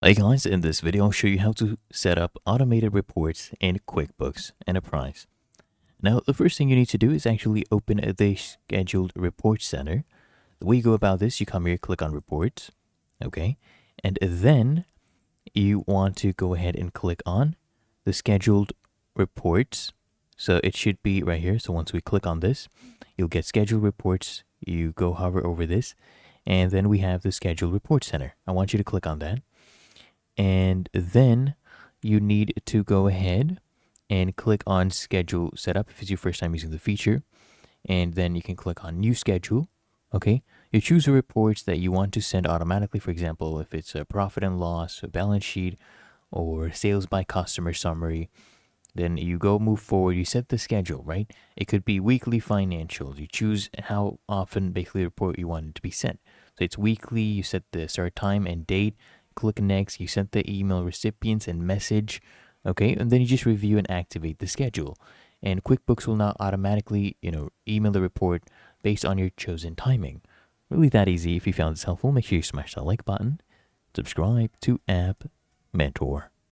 Hey guys, in this video I'll show you how to set up automated reports in QuickBooks Enterprise. Now the first thing you need to do is actually open the scheduled report center. The way you go about this, you come here, click on reports, okay, and then you want to go ahead and click on the scheduled reports. So it should be right here. So once we click on this, you'll get scheduled reports. You go hover over this, and then we have the scheduled report center. I want you to click on that. And then you need to go ahead and click on schedule setup if it's your first time using the feature. And then you can click on new schedule. Okay. You choose the reports that you want to send automatically. For example, if it's a profit and loss, a balance sheet, or sales by customer summary, then you go move forward. You set the schedule, right? It could be weekly financials. You choose how often basically the report you want it to be sent. So it's weekly. You set the start time and date. Click next, you set the email recipients and message, okay, and then you just review and activate the schedule. And QuickBooks will now automatically, email the report based on your chosen timing. Really that easy. If you found this helpful, make sure you smash that like button, subscribe to App Mentor.